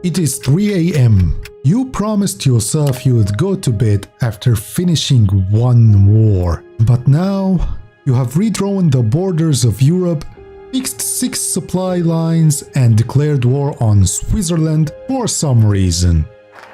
It is 3 a.m. You promised yourself you would go to bed after finishing one war. But now, you have redrawn the borders of Europe, fixed 6 supply lines and declared war on Switzerland for some reason.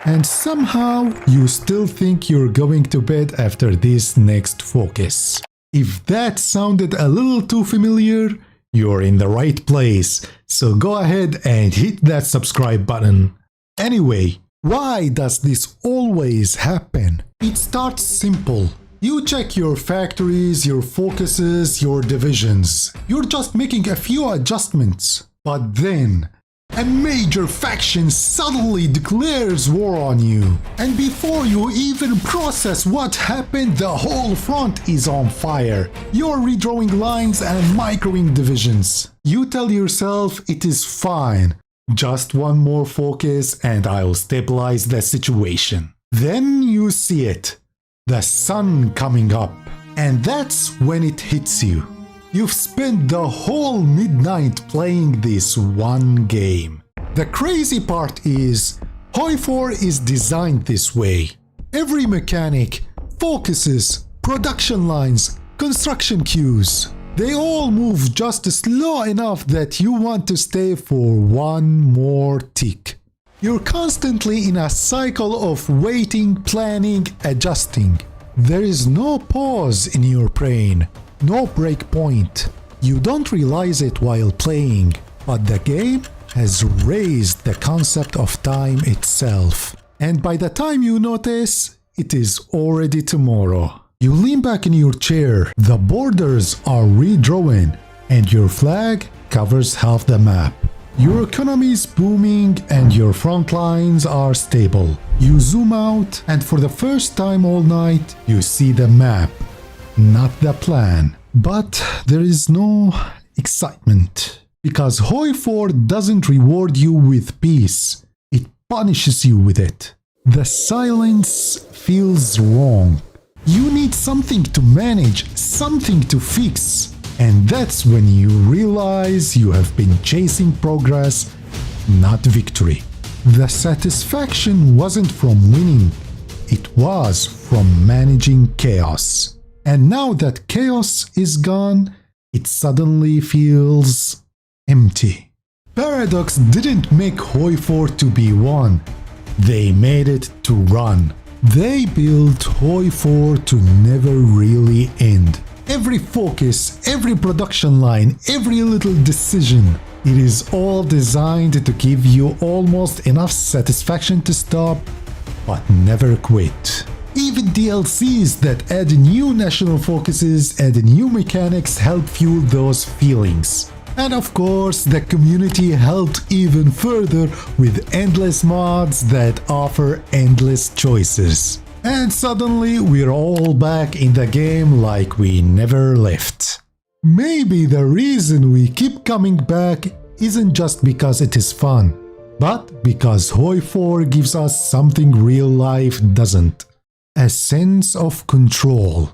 And somehow, you still think you're going to bed after this next focus. If that sounded a little too familiar, you're in the right place, so go ahead and hit that subscribe button. Anyway, why does this always happen? It starts simple. You check your factories, your focuses, your divisions. You're just making a few adjustments. But then, a major faction suddenly declares war on you. And before you even process what happened, the whole front is on fire. You're redrawing lines and microing divisions. You tell yourself it is fine. Just one more focus and I'll stabilize the situation. Then you see it. The sun coming up. And that's when it hits you. You've spent the whole midnight playing this one game. The crazy part is, HOI4 is designed this way. Every mechanic, focuses, production lines, construction queues, they all move just slow enough that you want to stay for one more tick. You're constantly in a cycle of waiting, planning, adjusting. There is no pause in your brain. No break point. You don't realize it while playing, but the game has raised the concept of time itself. And by the time you notice, it is already tomorrow. You lean back in your chair, the borders are redrawn, and your flag covers half the map. Your economy is booming and your front lines are stable. You zoom out, and for the first time all night, you see the map, not the plan. But there is no excitement, because HOI4 doesn't reward you with peace, it punishes you with it. The silence feels wrong. You need something to manage, something to fix. And that's when you realize you have been chasing progress, not victory. The satisfaction wasn't from winning, it was from managing chaos. And now that chaos is gone, it suddenly feels empty. Paradox didn't make HOI4 to be won, they made it to run. They built HOI4 to never really end. Every focus, every production line, every little decision, it is all designed to give you almost enough satisfaction to stop, but never quit. Even DLCs that add new national focuses and new mechanics help fuel those feelings. And of course, the community helped even further with endless mods that offer endless choices. And suddenly we're all back in the game like we never left. Maybe the reason we keep coming back isn't just because it is fun, but because HOI4 gives us something real life doesn't. A sense of control.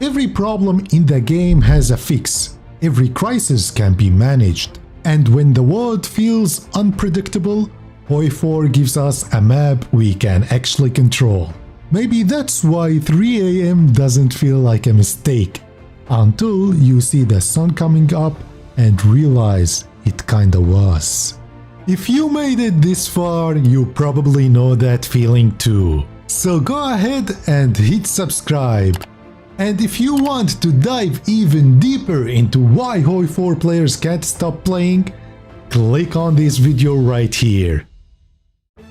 Every problem in the game has a fix. Every crisis can be managed. And when the world feels unpredictable, HOI4 gives us a map we can actually control. Maybe that's why 3 a.m. doesn't feel like a mistake, until you see the sun coming up and realize it kinda was. If you made it this far, you probably know that feeling too. So go ahead and hit subscribe. And if you want to dive even deeper into why HOI4 players can't stop playing, click on this video right here.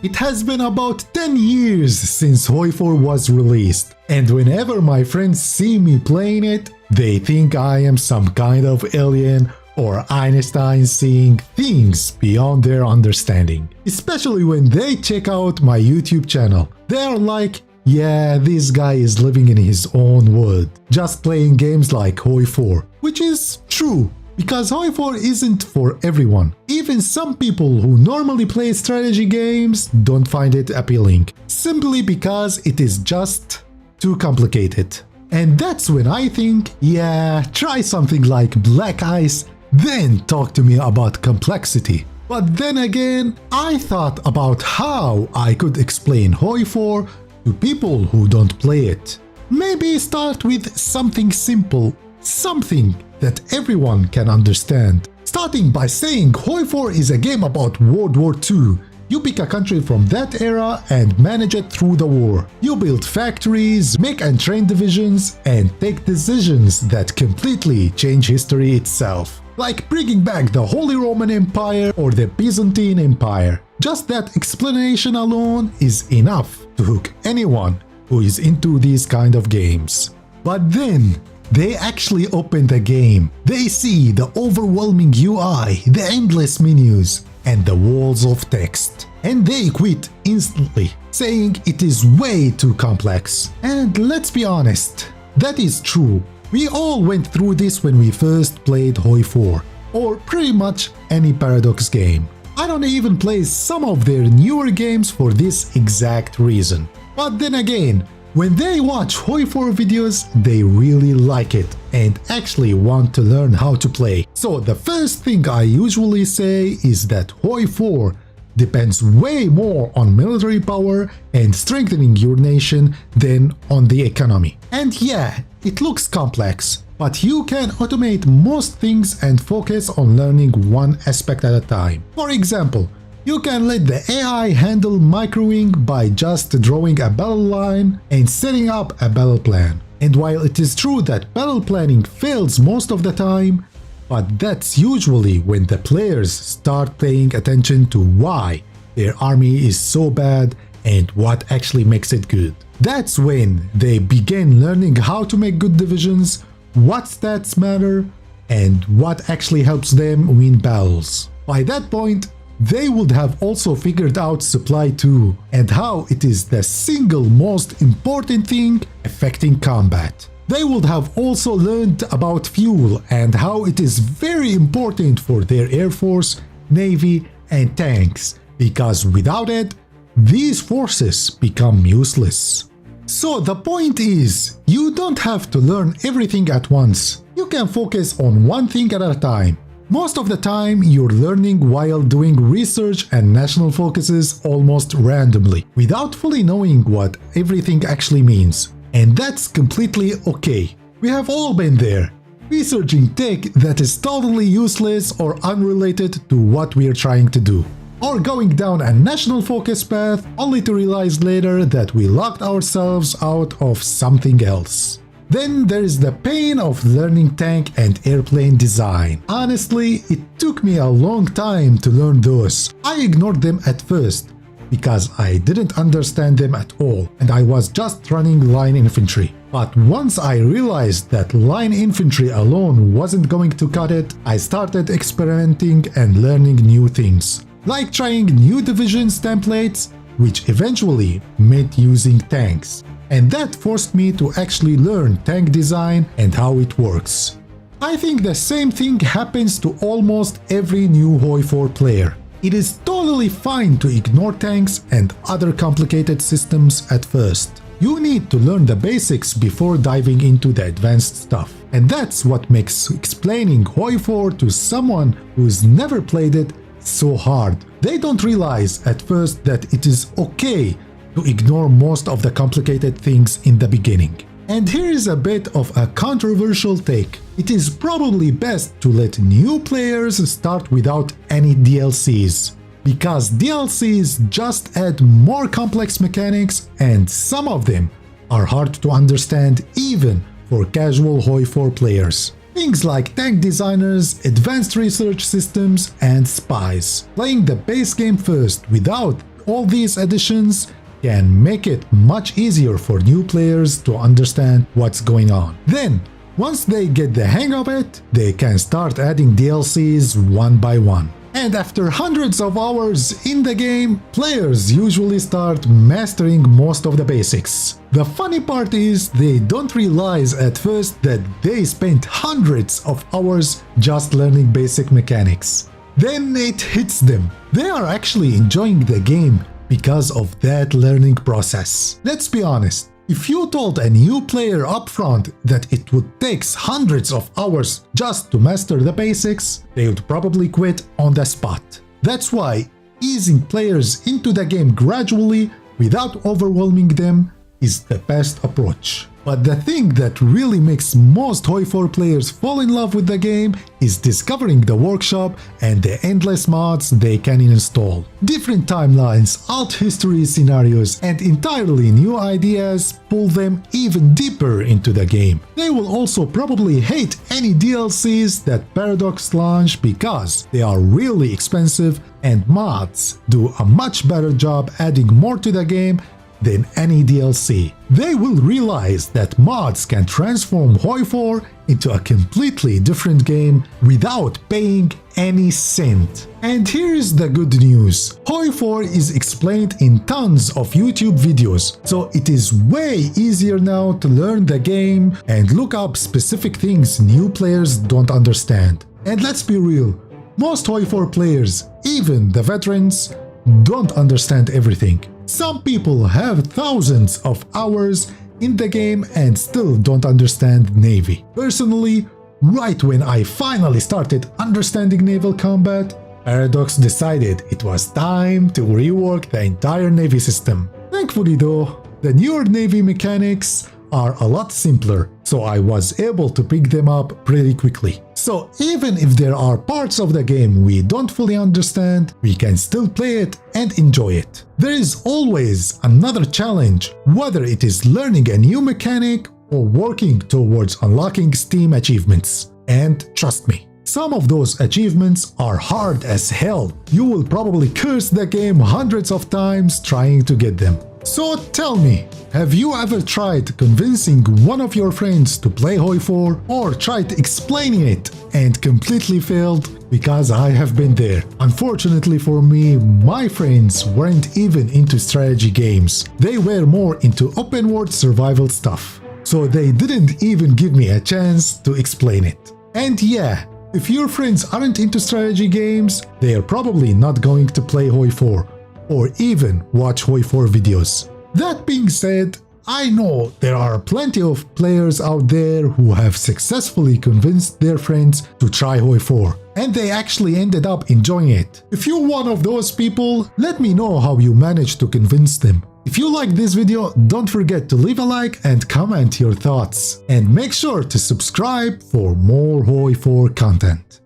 It has been about 10 years since HOI4 was released, and whenever my friends see me playing it, they think I am some kind of alien or Einstein seeing things beyond their understanding. Especially when they check out my YouTube channel. They are like, yeah, this guy is living in his own world, just playing games like HOI4, which is true. Because HOI4 isn't for everyone. Even some people who normally play strategy games don't find it appealing, simply because it is just too complicated. And that's when I think, yeah, try something like Black Ice, then talk to me about complexity. But then again, I thought about how I could explain HOI4 to people who don't play it. Maybe start with something simple, something that everyone can understand. Starting by saying HOI4 is a game about World War II. You pick a country from that era and manage it through the war. You build factories, make and train divisions, and take decisions that completely change history itself. Like bringing back the Holy Roman Empire or the Byzantine Empire. Just that explanation alone is enough to hook anyone who is into these kind of games. But then, they actually open the game. They see the overwhelming UI, the endless menus, and the walls of text. And they quit instantly, saying it is way too complex. And let's be honest, that is true. We all went through this when we first played HOI4, or pretty much any Paradox game. I don't even play some of their newer games for this exact reason. But then again, when they watch HOI4 videos, they really like it and actually want to learn how to play. So the first thing I usually say is that HOI4 depends way more on military power and strengthening your nation than on the economy. And yeah, it looks complex, but you can automate most things and focus on learning one aspect at a time. For example, you can let the AI handle microwing by just drawing a battle line and setting up a battle plan. And while it is true that battle planning fails most of the time, but that's usually when the players start paying attention to why their army is so bad and what actually makes it good. That's when they begin learning how to make good divisions, what stats matter, and what actually helps them win battles. By that point, they would have also figured out supply too, and how it is the single most important thing affecting combat. They would have also learned about fuel and how it is very important for their air force, navy, and tanks, because without it, these forces become useless. So the point is, you don't have to learn everything at once. You can focus on one thing at a time. Most of the time, you're learning while doing research and national focuses almost randomly, without fully knowing what everything actually means. And that's completely okay. We have all been there, researching tech that is totally useless or unrelated to what we're trying to do. Or going down a national focus path only to realize later that we locked ourselves out of something else. Then there is the pain of learning tank and airplane design. Honestly, it took me a long time to learn those. I ignored them at first because I didn't understand them at all and I was just running line infantry. But once I realized that line infantry alone wasn't going to cut it, I started experimenting and learning new things. Like trying new divisions templates, which eventually meant using tanks. And that forced me to actually learn tank design and how it works. I think the same thing happens to almost every new HOI4 player. It is totally fine to ignore tanks and other complicated systems at first. You need to learn the basics before diving into the advanced stuff. And that's what makes explaining HOI4 to someone who's never played it so hard. They don't realize at first that it is okay to ignore most of the complicated things in the beginning. And here is a bit of a controversial take. It is probably best to let new players start without any DLCs, because DLCs just add more complex mechanics and some of them are hard to understand even for casual HOI4 players. Things like tank designers, advanced research systems, and spies. Playing the base game first without all these additions can make it much easier for new players to understand what's going on. Then, once they get the hang of it, they can start adding DLCs one by one. And after hundreds of hours in the game, players usually start mastering most of the basics. The funny part is they don't realize at first that they spent hundreds of hours just learning basic mechanics. Then it hits them. They are actually enjoying the game because of that learning process. Let's be honest, if you told a new player upfront that it would take hundreds of hours just to master the basics, they would probably quit on the spot. That's why easing players into the game gradually without overwhelming them is the best approach. But the thing that really makes most HOI4 players fall in love with the game is discovering the workshop and the endless mods they can install. Different timelines, alt history scenarios, and entirely new ideas pull them even deeper into the game. They will also probably hate any DLCs that Paradox launch because they are really expensive and mods do a much better job adding more to the game than any DLC. They will realize that mods can transform HOI4 into a completely different game without paying any cent. And here's the good news. HOI4 is explained in tons of YouTube videos, so it is way easier now to learn the game and look up specific things new players don't understand. And let's be real, most HOI4 players, even the veterans, don't understand everything. Some people have thousands of hours in the game and still don't understand Navy. Personally, right when I finally started understanding naval combat, Paradox decided it was time to rework the entire Navy system. Thankfully though, the newer Navy mechanics are a lot simpler, so I was able to pick them up pretty quickly. So even if there are parts of the game we don't fully understand, we can still play it and enjoy it. There is always another challenge, whether it is learning a new mechanic or working towards unlocking Steam achievements. And trust me, some of those achievements are hard as hell. You will probably curse the game hundreds of times trying to get them. So tell me, have you ever tried convincing one of your friends to play HOI4 or tried explaining it and completely failed? Because I have been there. Unfortunately for me, my friends weren't even into strategy games. They were more into open world survival stuff. So they didn't even give me a chance to explain it. And yeah, if your friends aren't into strategy games, they are probably not going to play HOI4 or even watch HOI4 videos. That being said, I know there are plenty of players out there who have successfully convinced their friends to try HOI4, and they actually ended up enjoying it. If you're one of those people, let me know how you managed to convince them. If you like this video, don't forget to leave a like and comment your thoughts. And make sure to subscribe for more HOI4 content.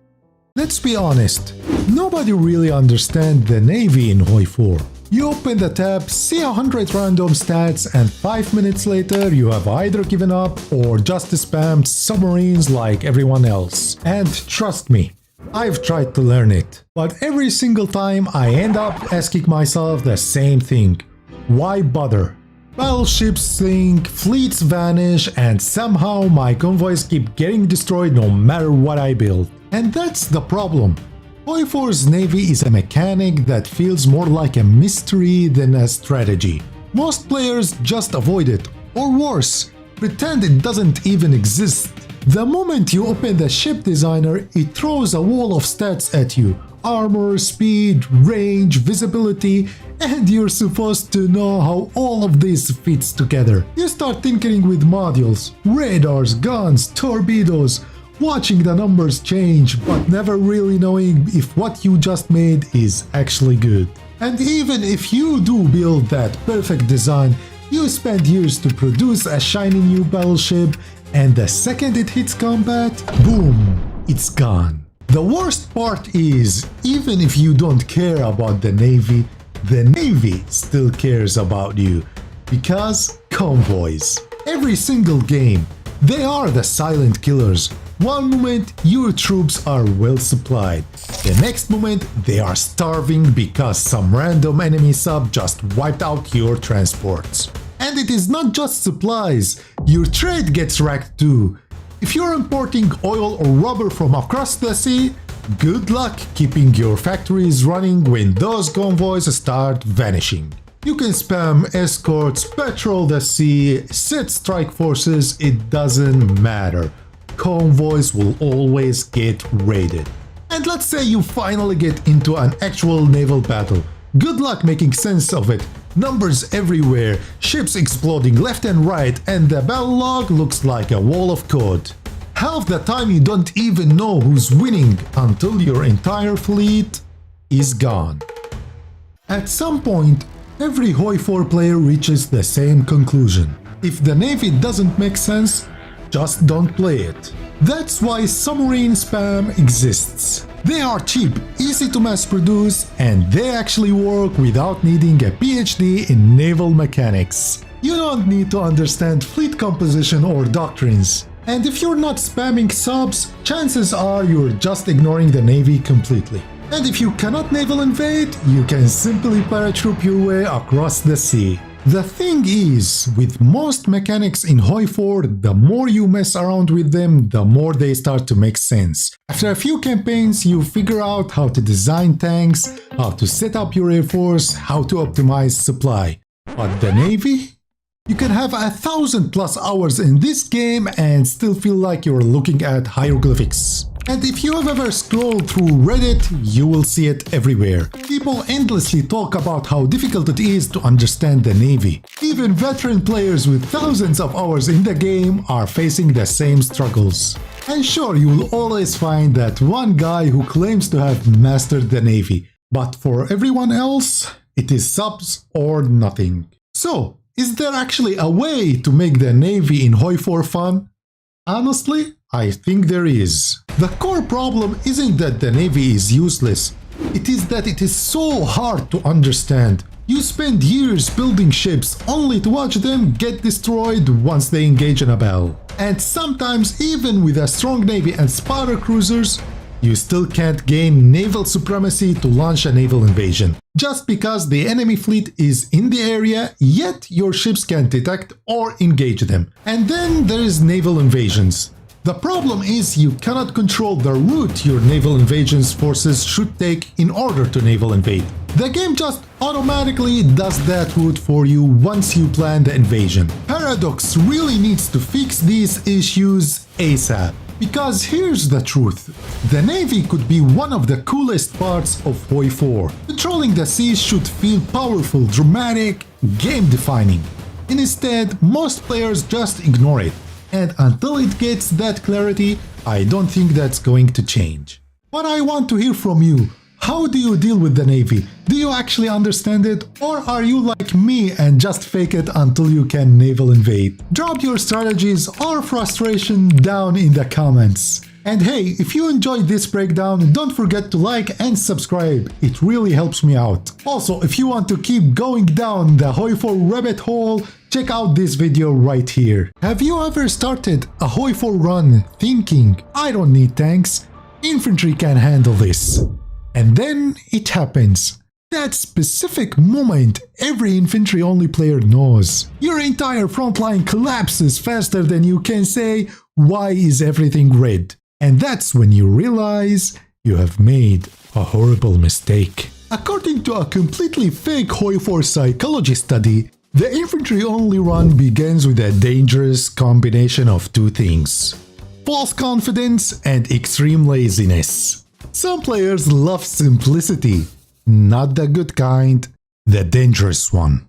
Let's be honest, nobody really understands the Navy in HOI4. You open the tab, see 100 random stats, and 5 minutes later you have either given up or just spammed submarines like everyone else. And trust me, I've tried to learn it. But every single time I end up asking myself the same thing. Why bother? Battleships sink, fleets vanish, and somehow my convoys keep getting destroyed no matter what I build. And that's the problem. HOI4's Navy is a mechanic that feels more like a mystery than a strategy. Most players just avoid it, or worse, pretend it doesn't even exist. The moment you open the ship designer, it throws a wall of stats at you. Armor, speed, range, visibility, and you're supposed to know how all of this fits together. You start tinkering with modules, radars, guns, torpedoes, watching the numbers change, but never really knowing if what you just made is actually good. And even if you do build that perfect design, you spend years to produce a shiny new battleship, and the second it hits combat, boom, it's gone. The worst part is, even if you don't care about the Navy still cares about you. Because convoys. Every single game, they are the silent killers. One moment your troops are well supplied, the next moment they are starving because some random enemy sub just wiped out your transports. And it is not just supplies, your trade gets wrecked too. If you're importing oil or rubber from across the sea, good luck keeping your factories running when those convoys start vanishing. You can spam escorts, patrol the sea, set strike forces, it doesn't matter. Convoys will always get raided. And let's say you finally get into an actual naval battle. Good luck making sense of it. Numbers everywhere, ships exploding left and right, and the battle log looks like a wall of code. Half the time you don't even know who's winning until your entire fleet is gone. At some point, every HOI4 player reaches the same conclusion. If the Navy doesn't make sense, just don't play it. That's why submarine spam exists. They are cheap, easy to mass produce, and they actually work without needing a PhD in naval mechanics. You don't need to understand fleet composition or doctrines. And if you're not spamming subs, chances are you're just ignoring the Navy completely. And if you cannot naval invade, you can simply paratroop your way across the sea. The thing is, with most mechanics in HOI4, the more you mess around with them, the more they start to make sense. After a few campaigns, you figure out how to design tanks, how to set up your air force, how to optimize supply. But the Navy? You can have 1,000+ hours in this game and still feel like you're looking at hieroglyphics. And if you have ever scrolled through Reddit, you will see it everywhere. People endlessly talk about how difficult it is to understand the Navy. Even veteran players with thousands of hours in the game are facing the same struggles. And sure, you will always find that one guy who claims to have mastered the Navy. But for everyone else, it is subs or nothing. So, is there actually a way to make the Navy in HOI4 fun? Honestly, I think there is. The core problem isn't that the Navy is useless. It is that it is so hard to understand. You spend years building ships only to watch them get destroyed once they engage in a battle. And sometimes even with a strong Navy and spotter cruisers, you still can't gain naval supremacy to launch a naval invasion. Just because the enemy fleet is in the area, yet your ships can detect or engage them. And then there is naval invasions. The problem is you cannot control the route your naval invasions forces should take in order to naval invade. The game just automatically does that route for you once you plan the invasion. Paradox really needs to fix these issues ASAP. Because here's the truth, the Navy could be one of the coolest parts of HOI4. Controlling the seas should feel powerful, dramatic, game-defining. Instead, most players just ignore it. And until it gets that clarity, I don't think that's going to change. But I want to hear from you. How do you deal with the Navy? Do you actually understand it? Or are you like me and just fake it until you can naval invade? Drop your strategies or frustration down in the comments. And hey, if you enjoyed this breakdown, don't forget to like and subscribe. It really helps me out. Also, if you want to keep going down the HOI4 rabbit hole, check out this video right here. Have you ever started a HOI4 run thinking, I don't need tanks, infantry can handle this? And then it happens. That specific moment every infantry-only player knows. Your entire front line collapses faster than you can say, why is everything red? And that's when you realize you have made a horrible mistake. According to a completely fake HOI4 psychology study, the infantry-only run begins with a dangerous combination of two things: false confidence and extreme laziness. Some players love simplicity, not the good kind, the dangerous one.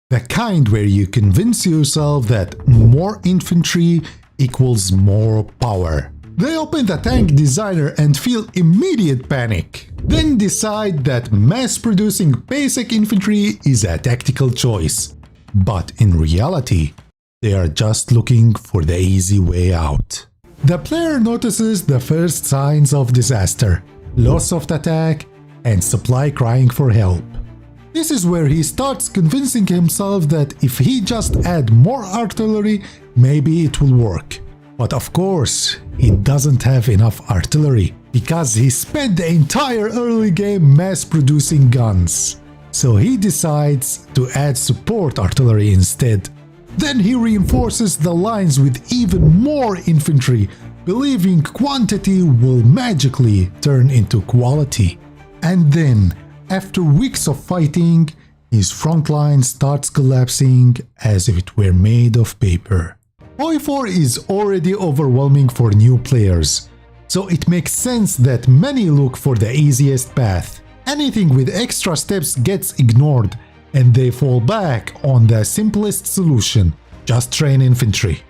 The kind where you convince yourself that more infantry equals more power. They open the tank designer and feel immediate panic. Then decide that mass-producing basic infantry is a tactical choice. But in reality, they are just looking for the easy way out. The player notices the first signs of disaster, loss of attack, and supply crying for help. This is where he starts convincing himself that if he just add more artillery, maybe it will work. But of course, he doesn't have enough artillery, because he spent the entire early game mass-producing guns. So he decides to add support artillery instead. Then he reinforces the lines with even more infantry, believing quantity will magically turn into quality. And then, after weeks of fighting, his front line starts collapsing as if it were made of paper. HOI4 is already overwhelming for new players, so it makes sense that many look for the easiest path. Anything with extra steps gets ignored, and they fall back on the simplest solution: just train infantry.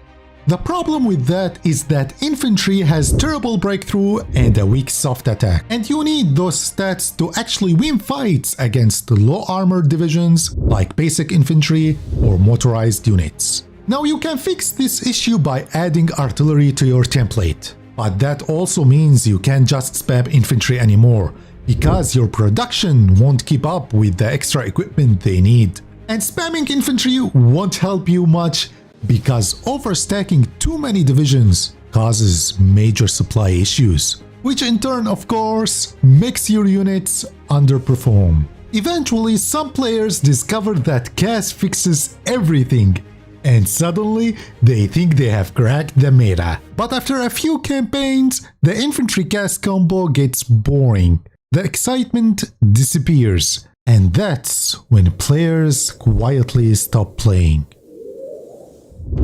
The problem with that is that infantry has terrible breakthrough and a weak soft attack, and you need those stats to actually win fights against low armor divisions like basic infantry or motorized units. Now you can fix this issue by adding artillery to your template, but that also means you can't just spam infantry anymore, because your production won't keep up with the extra equipment they need. And spamming infantry won't help you much, because overstacking too many divisions causes major supply issues, which in turn, of course, makes your units underperform. Eventually, some players discover that CAS fixes everything, and suddenly they think they have cracked the meta. But after a few campaigns, the infantry CAS combo gets boring. The excitement disappears, and that's when players quietly stop playing.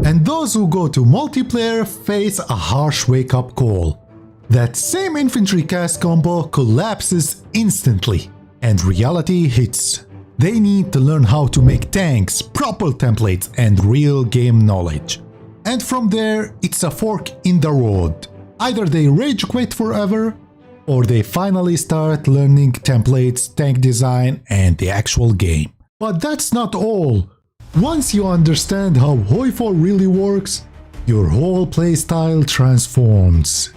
And those who go to multiplayer face a harsh wake-up call. That same infantry CAS combo collapses instantly, and reality hits. They need to learn how to make tanks, proper templates, and real game knowledge. And from there, it's a fork in the road. Either they rage quit forever, or they finally start learning templates, tank design, and the actual game. But that's not all. Once you understand how HOI4 really works, your whole playstyle transforms.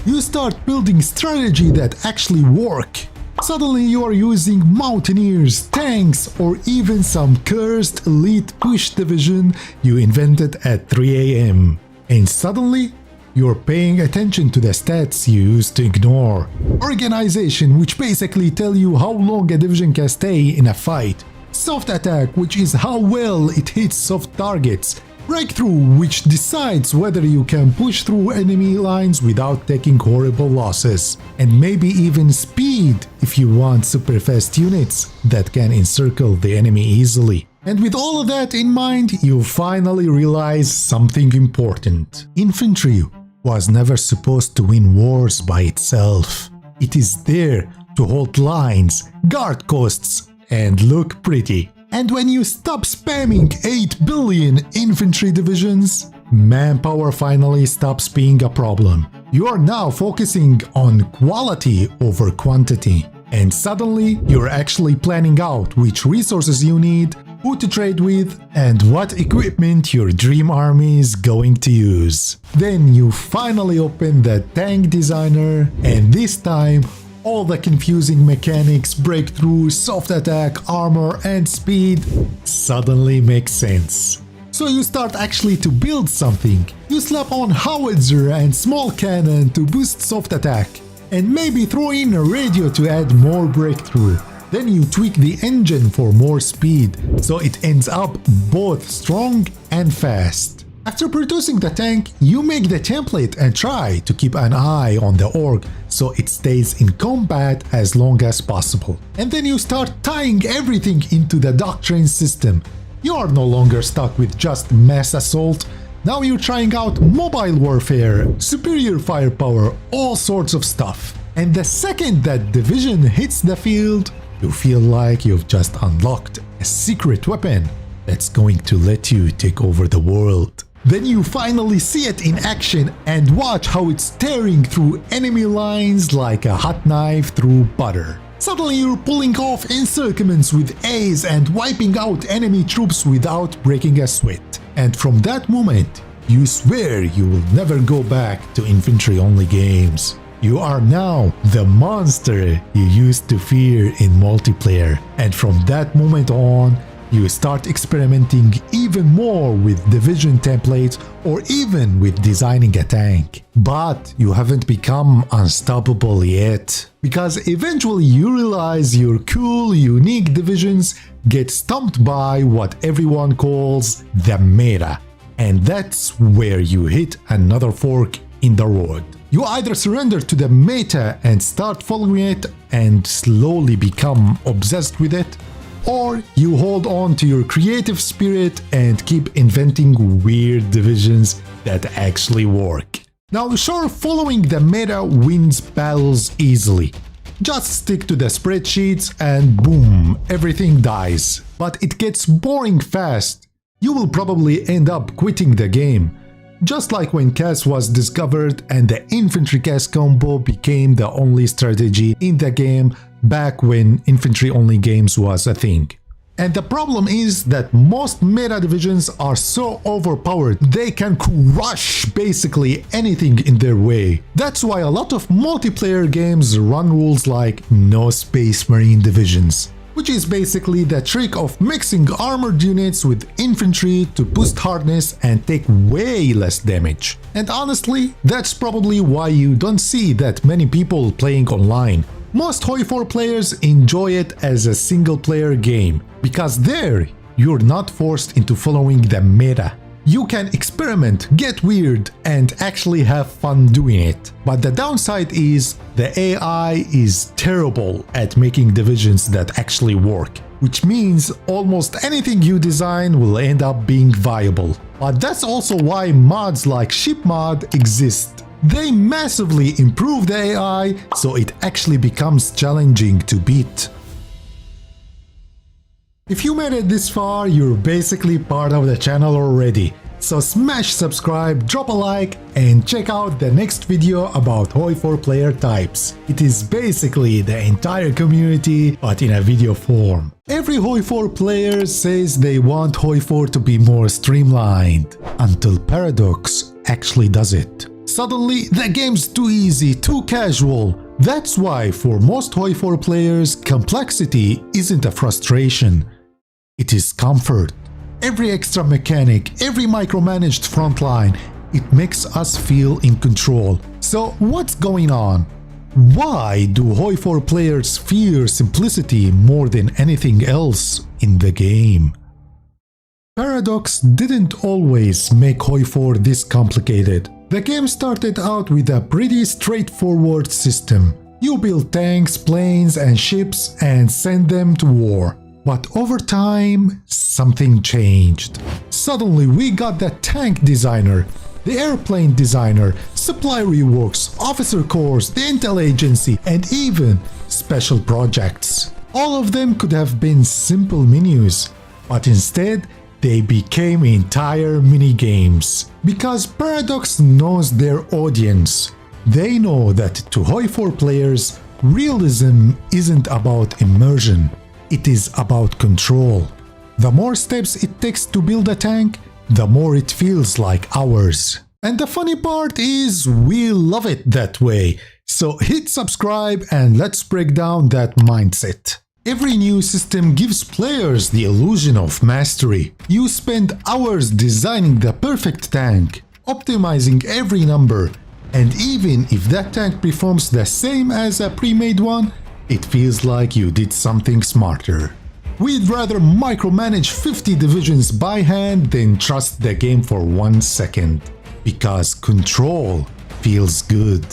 You start building strategy that actually work. Suddenly you are using mountaineers, tanks, or even some cursed elite push division you invented at 3 AM. And suddenly, you're paying attention to the stats you used to ignore. Organization, which basically tell you how long a division can stay in a fight. Soft attack, which is how well it hits soft targets. Breakthrough, which decides whether you can push through enemy lines without taking horrible losses. And maybe even speed, if you want super fast units that can encircle the enemy easily. And with all of that in mind, you finally realize something important. Infantry was never supposed to win wars by itself. It is there to hold lines, guard costs, and look pretty. And when you stop spamming 8 billion infantry divisions, manpower finally stops being a problem. You are now focusing on quality over quantity. And suddenly, you're actually planning out which resources you need, who to trade with, and what equipment your dream army is going to use. Then you finally open the tank designer, and this time, all the confusing mechanics, breakthrough, soft attack, armor, and speed suddenly make sense. So you start actually to build something. You slap on howitzer and small cannon to boost soft attack, and maybe throw in a radio to add more breakthrough. Then you tweak the engine for more speed, so it ends up both strong and fast. After producing the tank, you make the template and try to keep an eye on the org so it stays in combat as long as possible. And then you start tying everything into the doctrine system. You are no longer stuck with just mass assault. Now you're trying out mobile warfare, superior firepower, all sorts of stuff. And the second that division hits the field, you feel like you've just unlocked a secret weapon that's going to let you take over the world. Then you finally see it in action and watch how it's tearing through enemy lines like a hot knife through butter. Suddenly you're pulling off encirclements with A's and wiping out enemy troops without breaking a sweat. And from that moment, you swear you will never go back to infantry-only games. You are now the monster you used to fear in multiplayer. And from that moment on, you start experimenting even more with division templates or even with designing a tank. But you haven't become unstoppable yet, because eventually you realize your cool, unique divisions get stumped by what everyone calls the meta. And that's where you hit another fork in the road. You either surrender to the meta and start following it and slowly become obsessed with it, or you hold on to your creative spirit and keep inventing weird divisions that actually work. Now, sure, following the meta wins battles easily. Just stick to the spreadsheets and boom, everything dies. But it gets boring fast. You will probably end up quitting the game. Just like when CAS was discovered and the infantry CAS combo became the only strategy in the game back when infantry only games was a thing. And the problem is that most meta divisions are so overpowered, they can crush basically anything in their way. That's why a lot of multiplayer games run rules like no Space Marine divisions, which is basically the trick of mixing armored units with infantry to boost hardness and take way less damage. And honestly, that's probably why you don't see that many people playing online. Most HOI4 players enjoy it as a single-player game, because there, you're not forced into following the meta. You can experiment, get weird, and actually have fun doing it. But the downside is, the AI is terrible at making divisions that actually work, which means almost anything you design will end up being viable. But that's also why mods like Ship Mod exist. They massively improve the AI, so it actually becomes challenging to beat. If you made it this far, you're basically part of the channel already. So smash subscribe, drop a like, and check out the next video about HOI4 player types. It is basically the entire community, but in a video form. Every HOI4 player says they want HOI4 to be more streamlined, until Paradox actually does it. Suddenly, the game's too easy, too casual. That's why for most HOI4 players, complexity isn't a frustration. It is comfort. Every extra mechanic, every micromanaged frontline, it makes us feel in control. So what's going on? Why do HOI4 players fear simplicity more than anything else in the game? Paradox didn't always make HOI4 this complicated. The game started out with a pretty straightforward system. You build tanks, planes, and ships and send them to war. But over time, something changed. Suddenly we got the tank designer, the airplane designer, supply reworks, officer corps, the intel agency, and even special projects. All of them could have been simple menus, but instead they became entire mini-games. Because Paradox knows their audience. They know that to HOI4 players, realism isn't about immersion. It is about control. The more steps it takes to build a tank, the more it feels like ours. And the funny part is, we love it that way. So hit subscribe and let's break down that mindset. Every new system gives players the illusion of mastery. You spend hours designing the perfect tank, optimizing every number, and even if that tank performs the same as a pre-made one, it feels like you did something smarter. We'd rather micromanage 50 divisions by hand than trust the game for 1 second. Because control feels good.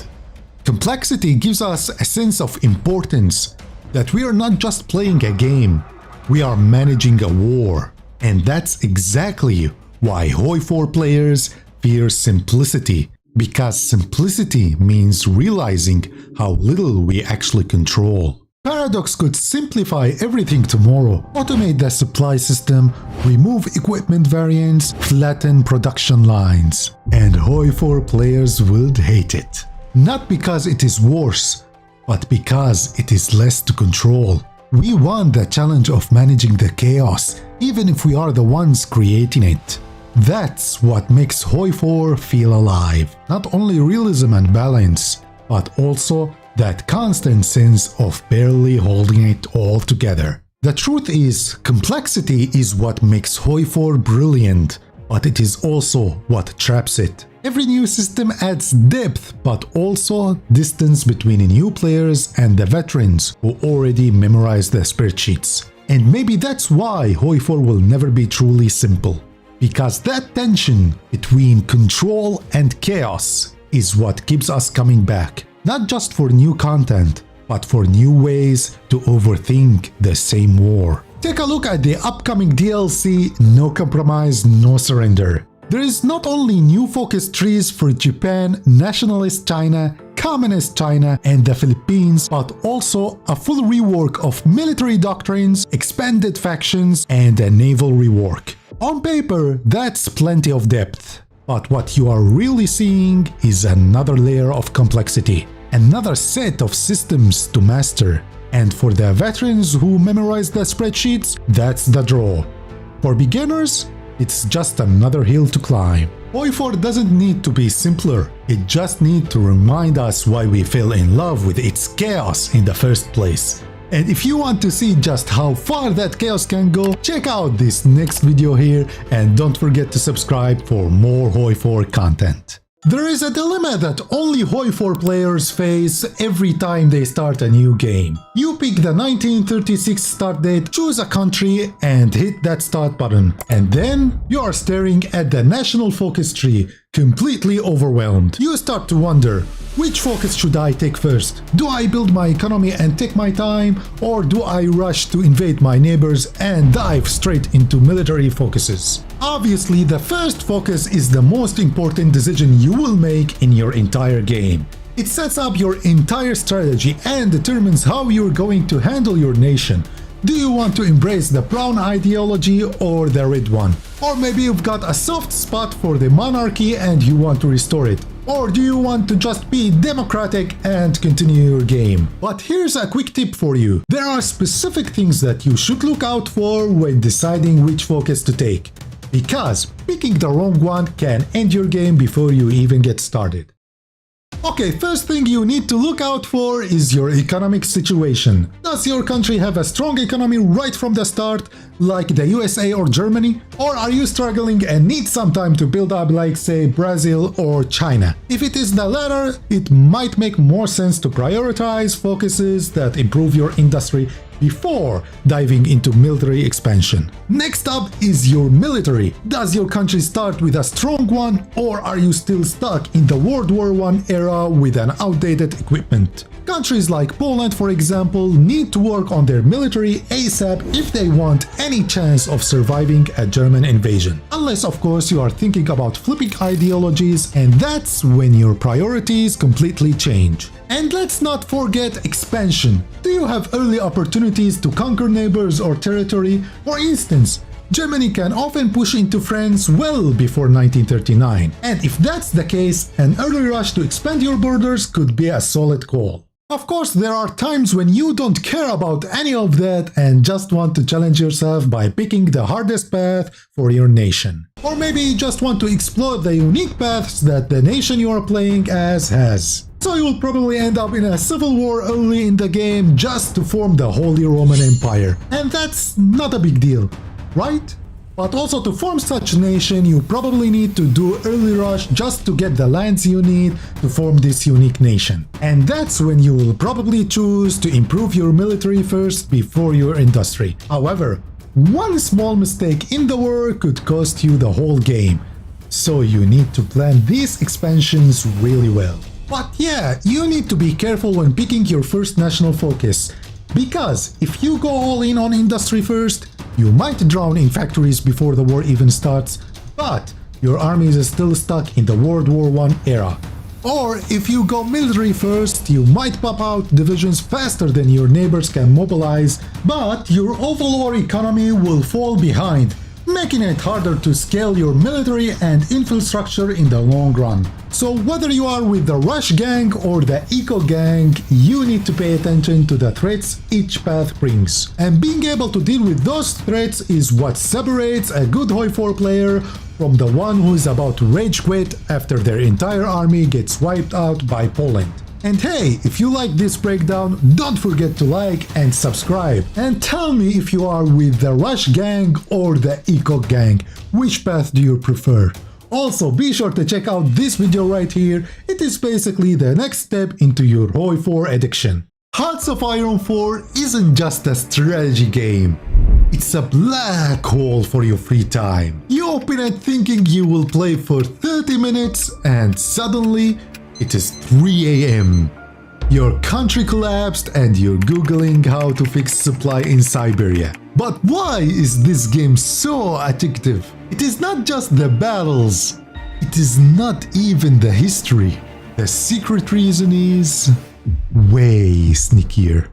Complexity gives us a sense of importance, that we are not just playing a game, we are managing a war. And that's exactly why HOI4 players fear simplicity, because simplicity means realizing how little we actually control. Paradox could simplify everything tomorrow, automate the supply system, remove equipment variants, flatten production lines. And HOI4 players would hate it. Not because it is worse, but because it is less to control. We want the challenge of managing the chaos, even if we are the ones creating it. That's what makes HOI4 feel alive. Not only realism and balance, but also that constant sense of barely holding it all together. The truth is, complexity is what makes HOI4 brilliant, but it is also what traps it. Every new system adds depth, but also distance between new players and the veterans who already memorized the spreadsheets. And maybe that's why HOI4 will never be truly simple. Because that tension between control and chaos is what keeps us coming back. Not just for new content, but for new ways to overthink the same war. Take a look at the upcoming DLC No Compromise, No Surrender. There is not only new focus trees for Japan, Nationalist China, Communist China, and the Philippines, but also a full rework of military doctrines, expanded factions, and a naval rework. On paper, that's plenty of depth. But what you are really seeing is another layer of complexity, another set of systems to master. And for the veterans who memorize the spreadsheets, that's the draw. For beginners, it's just another hill to climb. HOI4 doesn't need to be simpler, it just needs to remind us why we fell in love with its chaos in the first place. And if you want to see just how far that chaos can go, check out this next video here and don't forget to subscribe for more HOI4 content. There is a dilemma that only HOI4 players face every time they start a new game. You pick the 1936 start date, choose a country and hit that start button. And then you are staring at the national focus tree, completely overwhelmed. You start to wonder, which focus should I take first? Do I build my economy and take my time? Or do I rush to invade my neighbors and dive straight into military focuses? Obviously, the first focus is the most important decision you will make in your entire game. It sets up your entire strategy and determines how you're going to handle your nation. Do you want to embrace the brown ideology or the red one? Or maybe you've got a soft spot for the monarchy and you want to restore it. Or do you want to just be democratic and continue your game? But here's a quick tip for you. There are specific things that you should look out for when deciding which focus to take. Because picking the wrong one can end your game before you even get started. Okay, first thing you need to look out for is your economic situation. Does your country have a strong economy right from the start, like the USA or Germany? Or are you struggling and need some time to build up like, say, Brazil or China? If it is the latter, it might make more sense to prioritize focuses that improve your industry before diving into military expansion. Next up is your military. Does your country start with a strong one, or are you still stuck in the World War I era with an outdated equipment? Countries like Poland, for example, need to work on their military ASAP if they want any chance of surviving a German invasion. Unless, of course, you are thinking about flipping ideologies, and that's when your priorities completely change. And let's not forget expansion. Do you have early opportunities to conquer neighbors or territory? For instance, Germany can often push into France well before 1939. And if that's the case, an early rush to expand your borders could be a solid call. Of course, there are times when you don't care about any of that and just want to challenge yourself by picking the hardest path for your nation. Or maybe you just want to explore the unique paths that the nation you are playing as has. So you will probably end up in a civil war early in the game just to form the Holy Roman Empire. And that's not a big deal, right? But also to form such a nation, you probably need to do early rush just to get the lands you need to form this unique nation. And that's when you will probably choose to improve your military first before your industry. However, one small mistake in the war could cost you the whole game. So you need to plan these expansions really well. But yeah, you need to be careful when picking your first national focus. Because if you go all in on industry first, you might drown in factories before the war even starts, but your army is still stuck in the World War I era. Or if you go military first, you might pop out divisions faster than your neighbors can mobilize, but your overall economy will fall behind, making it harder to scale your military and infrastructure in the long run. So whether you are with the Rush gang or the Eco gang, you need to pay attention to the threats each path brings. And being able to deal with those threats is what separates a good HOI4 player from the one who is about to rage quit after their entire army gets wiped out by Poland. And hey, if you like this breakdown, don't forget to like and subscribe. And tell me if you are with the Rush gang or the Eco gang. Which path do you prefer? Also, be sure to check out this video right here. It is basically the next step into your HOI4 addiction. Hearts of Iron 4 isn't just a strategy game. It's a black hole for your free time. You open it thinking you will play for 30 minutes and suddenly it is 3 AM. Your country collapsed and you're googling how to fix supply in Siberia. But why is this game so addictive? It is not just the battles. It is not even the history. The secret reason is way sneakier.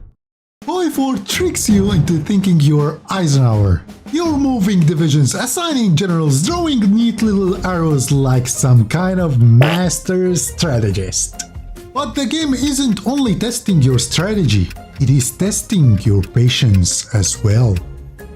HOI4 tricks you into thinking you're Eisenhower. You're moving divisions, assigning generals, drawing neat little arrows like some kind of master strategist. But the game isn't only testing your strategy, it is testing your patience as well.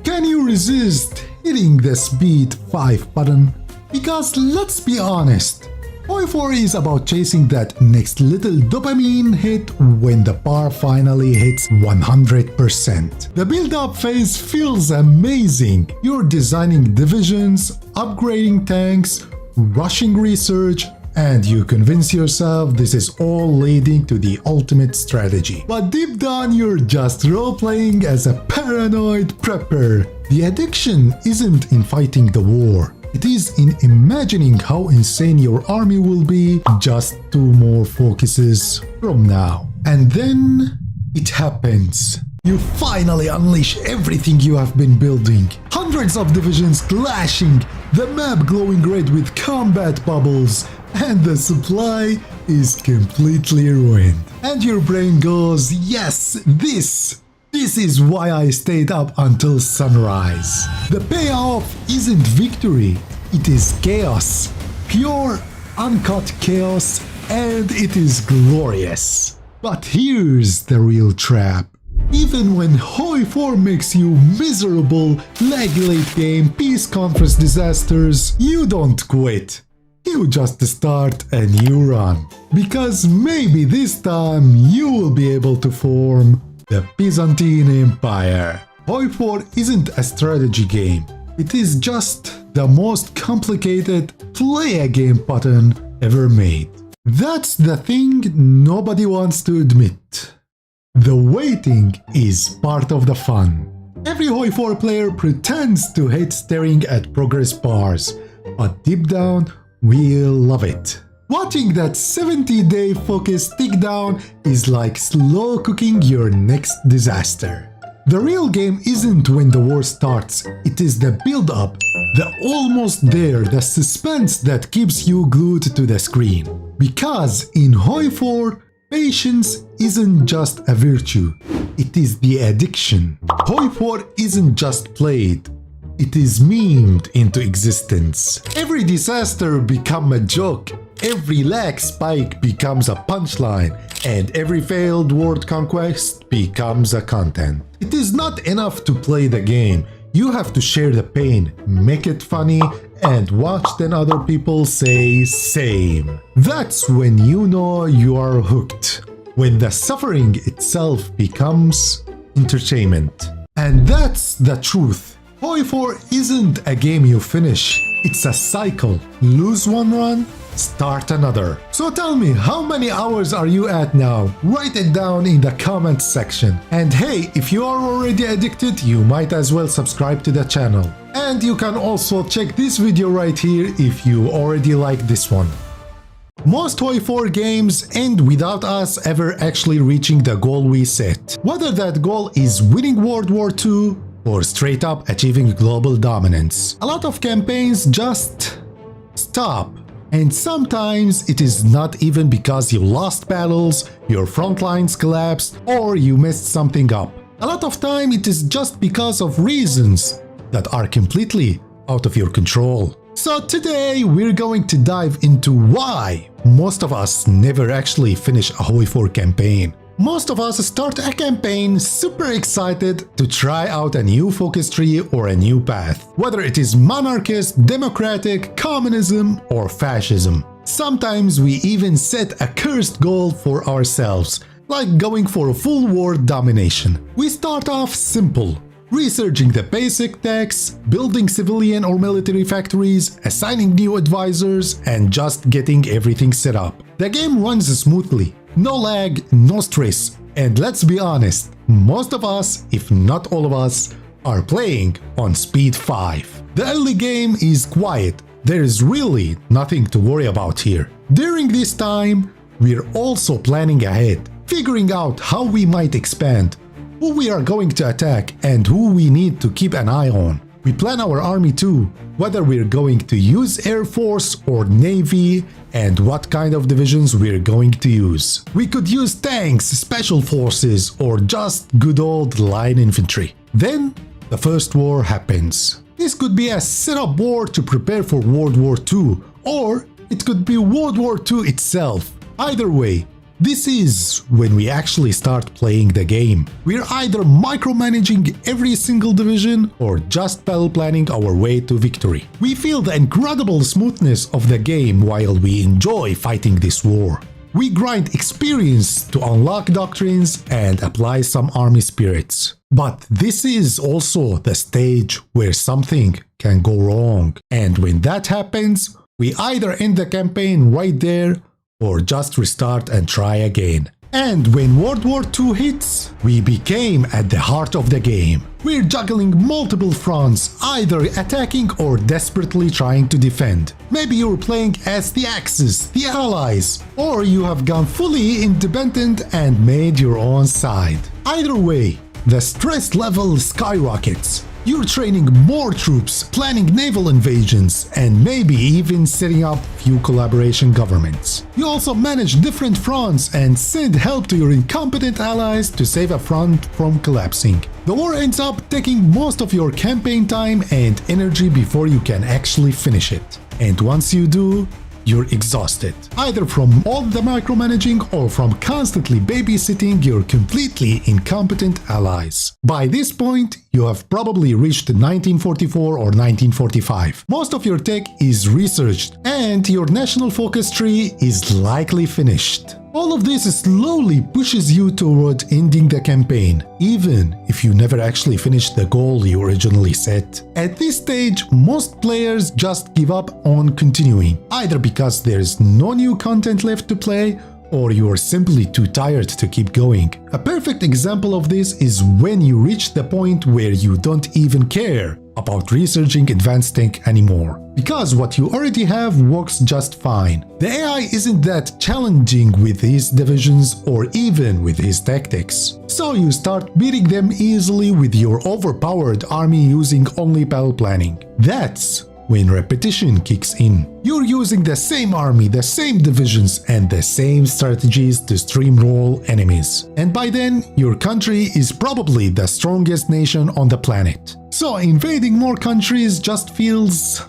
Can you resist hitting the speed 5 button? Because let's be honest, HOI4 is about chasing that next little dopamine hit when the bar finally hits 100%. The build-up phase feels amazing. You're designing divisions, upgrading tanks, rushing research, and you convince yourself this is all leading to the ultimate strategy. But deep down, you're just role-playing as a paranoid prepper. The addiction isn't in fighting the war. It is in imagining how insane your army will be just 2 more focuses from now. And then it happens. You finally unleash everything you have been building. Hundreds of divisions clashing, the map glowing red with combat bubbles, and the supply is completely ruined. And your brain goes, yes, this is why I stayed up until sunrise. The payoff isn't victory, it is chaos. Pure, uncut chaos, and it is glorious. But here's the real trap. Even when HOI4 makes you miserable, lag late game, peace conference disasters, you don't quit. You just start a new run. Because maybe this time you will be able to form the Byzantine Empire. HOI4 isn't a strategy game. It is just the most complicated play a game button ever made. That's the thing nobody wants to admit. The waiting is part of the fun. Every HOI4 player pretends to hate staring at progress bars, but deep down, we love it. Watching that 70-day focus tick down is like slow cooking your next disaster. The real game isn't when the war starts, it is the build-up, the almost there, the suspense that keeps you glued to the screen. Because in HOI4, patience isn't just a virtue, it is the addiction. HOI4 isn't just played, it is memed into existence. Every disaster becomes a joke, every lag spike becomes a punchline, and every failed world conquest becomes a content. It is not enough to play the game, you have to share the pain, make it funny, and watch then other people say same. That's when you know you are hooked. When the suffering itself becomes entertainment. And that's the truth. HOI4 isn't a game you finish, it's a cycle. Lose one run, start another. So tell me, how many hours are you at now? Write it down in the comments section. And hey, if you are already addicted, you might as well subscribe to the channel. And you can also check this video right here if you already like this one. Most HOI4 games end without us ever actually reaching the goal we set. Whether that goal is winning World War II or straight up achieving global dominance. A lot of campaigns just stop. And sometimes it is not even because you lost battles, your front lines collapsed, or you messed something up. A lot of time it is just because of reasons that are completely out of your control. So today we're going to dive into why most of us never actually finish a HOI4 campaign. Most of us start a campaign super excited to try out a new focus tree or a new path, whether it is monarchist, democratic, communism, or fascism. Sometimes we even set a cursed goal for ourselves, like going for a full world domination. We start off simple, researching the basic techs, building civilian or military factories, assigning new advisors, and just getting everything set up. The game runs smoothly. No lag, no stress, and let's be honest, most of us, if not all of us, are playing on speed 5. The early game is quiet, there is really nothing to worry about here. During this time, we're also planning ahead, figuring out how we might expand, who we are going to attack, and who we need to keep an eye on. We plan our army too, whether we're going to use Air Force or Navy, and what kind of divisions we're going to use. We could use tanks, special forces, or just good old line infantry. Then, the first war happens. This could be a setup war to prepare for World War II, or it could be World War II itself. Either way, this is when we actually start playing the game. We're either micromanaging every single division or just battle planning our way to victory. We feel the incredible smoothness of the game while we enjoy fighting this war. We grind experience to unlock doctrines and apply some army spirits. But this is also the stage where something can go wrong. And when that happens, we either end the campaign right there or just restart and try again. And when World War II hits, we became at the heart of the game. We're juggling multiple fronts, either attacking or desperately trying to defend. Maybe you're playing as the Axis, the Allies, or you have gone fully independent and made your own side. Either way, the stress level skyrockets. You're training more troops, planning naval invasions, and maybe even setting up few collaboration governments. You also manage different fronts and send help to your incompetent allies to save a front from collapsing. The war ends up taking most of your campaign time and energy before you can actually finish it. And once you do, you're exhausted, either from all the micromanaging or from constantly babysitting your completely incompetent allies. By this point, you have probably reached 1944 or 1945. Most of your tech is researched, and your national focus tree is likely finished. All of this slowly pushes you toward ending the campaign, even if you never actually finish the goal you originally set. At this stage, most players just give up on continuing, either because there's no new content left to play, or you're simply too tired to keep going. A perfect example of this is when you reach the point where you don't even care about researching advanced tech anymore, because what you already have works just fine. The AI isn't that challenging with his divisions or even with his tactics. So you start beating them easily with your overpowered army using only battle planning. That's when repetition kicks in. You're using the same army, the same divisions, and the same strategies to steamroll enemies. And by then, your country is probably the strongest nation on the planet. So invading more countries just feels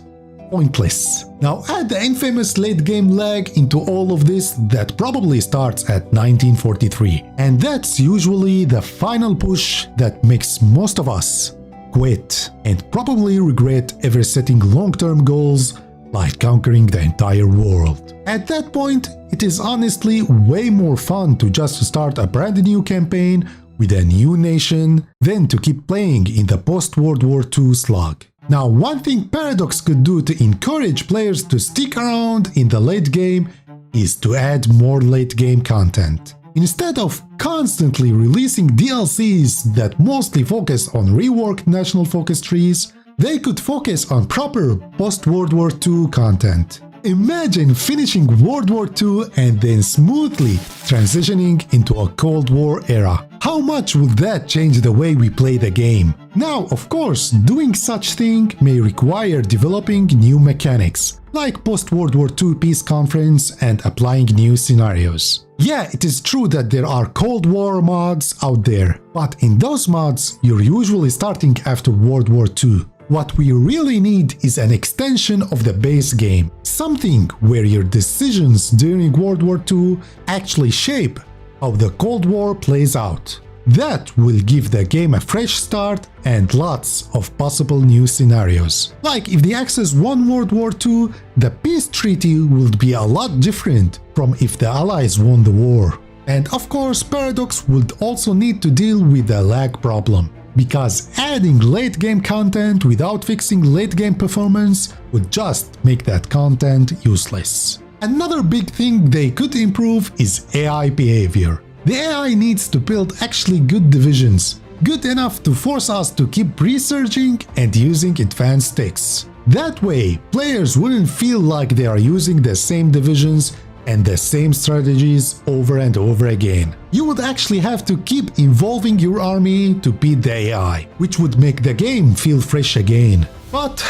pointless. Now add the infamous late game lag into all of this that probably starts at 1943. And that's usually the final push that makes most of us quit and probably regret ever setting long-term goals like conquering the entire world. At that point, it is honestly way more fun to just start a brand new campaign with a new nation than to keep playing in the post-World War II slog. Now, one thing Paradox could do to encourage players to stick around in the late game is to add more late game content. Instead of constantly releasing DLCs that mostly focus on reworked national focus trees, they could focus on proper post-World War II content. Imagine finishing World War II and then smoothly transitioning into a Cold War era. How much would that change the way we play the game? Now, of course, doing such thing may require developing new mechanics, like post-World War II peace conference and applying new scenarios. Yeah, it is true that there are Cold War mods out there, but in those mods, you're usually starting after World War II. What we really need is an extension of the base game, something where your decisions during World War II actually shape how the Cold War plays out. That will give the game a fresh start and lots of possible new scenarios. Like if the Axis won World War II, the peace treaty would be a lot different from if the Allies won the war. And of course, Paradox would also need to deal with the lag problem, because adding late game content without fixing late game performance would just make that content useless. Another big thing they could improve is AI behavior. The AI needs to build actually good divisions, good enough to force us to keep researching and using advanced techs. That way, players wouldn't feel like they are using the same divisions and the same strategies over and over again. You would actually have to keep evolving your army to beat the AI, which would make the game feel fresh again. But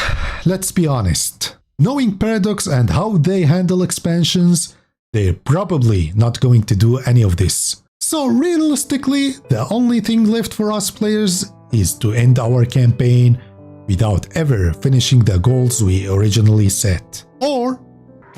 let's be honest, knowing Paradox and how they handle expansions, they're probably not going to do any of this. So realistically, the only thing left for us players is to end our campaign without ever finishing the goals we originally set. Or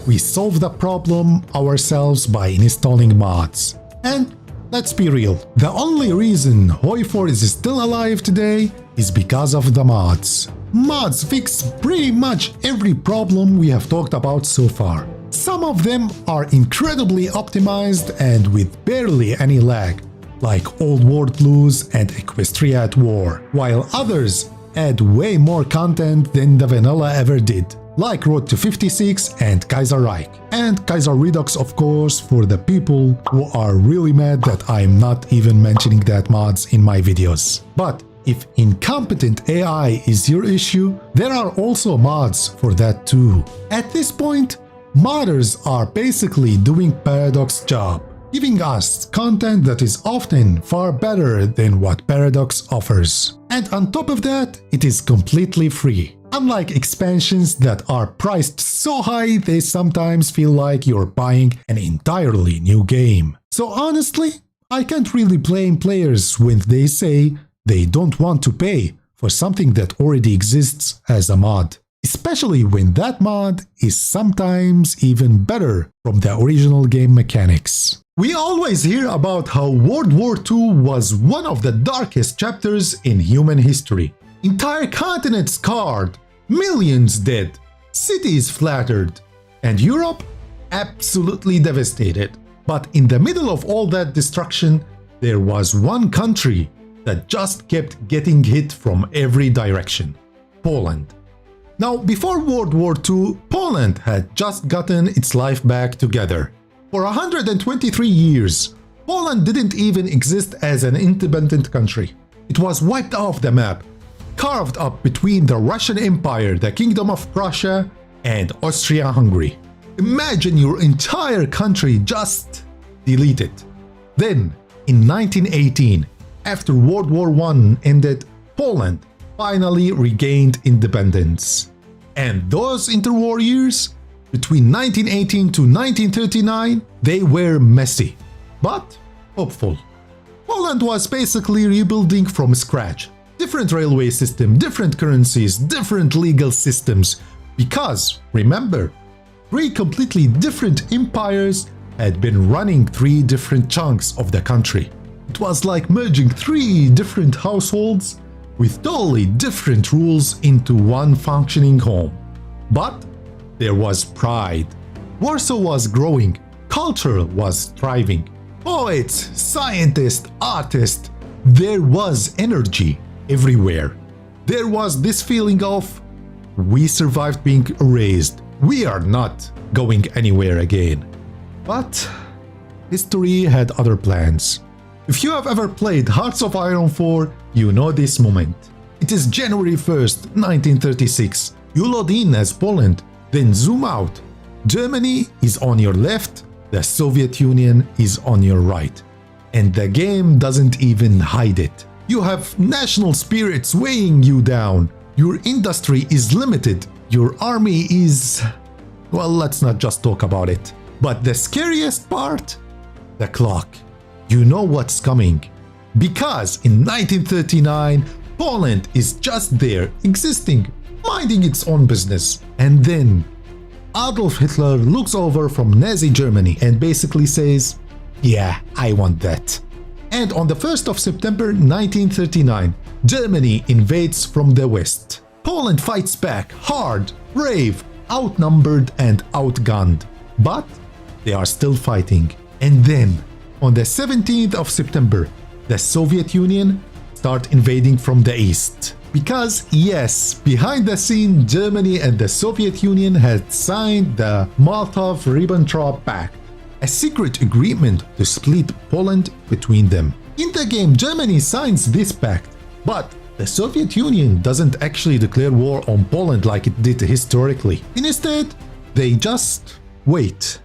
we solve the problem ourselves by installing mods. And let's be real, the only reason HOI4 is still alive today is because of the mods. Mods fix pretty much every problem we have talked about so far. Some of them are incredibly optimized and with barely any lag, like Old World Blues and Equestria at War, while others add way more content than the vanilla ever did, like Road to 56 and Kaiser Reich. And Kaiser Redux, of course, for the people who are really mad that I'm not even mentioning that mods in my videos. But if incompetent AI is your issue, there are also mods for that too. At this point, modders are basically doing Paradox's job, giving us content that is often far better than what Paradox offers. And on top of that, it is completely free. Unlike expansions that are priced so high they sometimes feel like you're buying an entirely new game. So honestly, I can't really blame players when they say they don't want to pay for something that already exists as a mod. Especially when that mod is sometimes even better from the original game mechanics. We always hear about how World War II was one of the darkest chapters in human history. Entire continents scarred, millions dead, cities flattered, and Europe absolutely devastated. But in the middle of all that destruction, there was one country that just kept getting hit from every direction: Poland. Now, before World War II, Poland had just gotten its life back together. For 123 years, Poland didn't even exist as an independent country. It was wiped off the map, carved up between the Russian Empire, the Kingdom of Prussia, and Austria-Hungary. Imagine your entire country just deleted. Then, in 1918, after World War I ended, Poland finally regained independence. And those interwar years, between 1918 to 1939, they were messy, but hopeful. Poland was basically rebuilding from scratch. Different railway system, different currencies, different legal systems. Because, remember, 3 completely different empires had been running 3 different chunks of the country. It was like merging 3 different households with totally different rules into one functioning home. But there was pride. Warsaw was growing, culture was thriving. Poets, scientists, artists, there was energy everywhere. There was this feeling of, we survived being erased, we are not going anywhere again. But history had other plans. If you have ever played Hearts of Iron 4, you know this moment. It is January 1st, 1936. You load in as Poland, then zoom out. Germany is on your left, the Soviet Union is on your right. And the game doesn't even hide it. You have national spirits weighing you down. Your industry is limited. Your army is... well, let's not just talk about it. But the scariest part? The clock. You know what's coming. Because in 1939, Poland is just there, existing, minding its own business. And then Adolf Hitler looks over from Nazi Germany and basically says, yeah, I want that. And on the 1st of September 1939, Germany invades from the west. Poland fights back, hard, brave, outnumbered and outgunned. But they are still fighting. And then, on the 17th of September, the Soviet Union start invading from the east. Because, yes, behind the scene, Germany and the Soviet Union had signed the Molotov-Ribbentrop Pact, a secret agreement to split Poland between them. In the game, Germany signs this pact, but the Soviet Union doesn't actually declare war on Poland like it did historically. Instead, they just wait.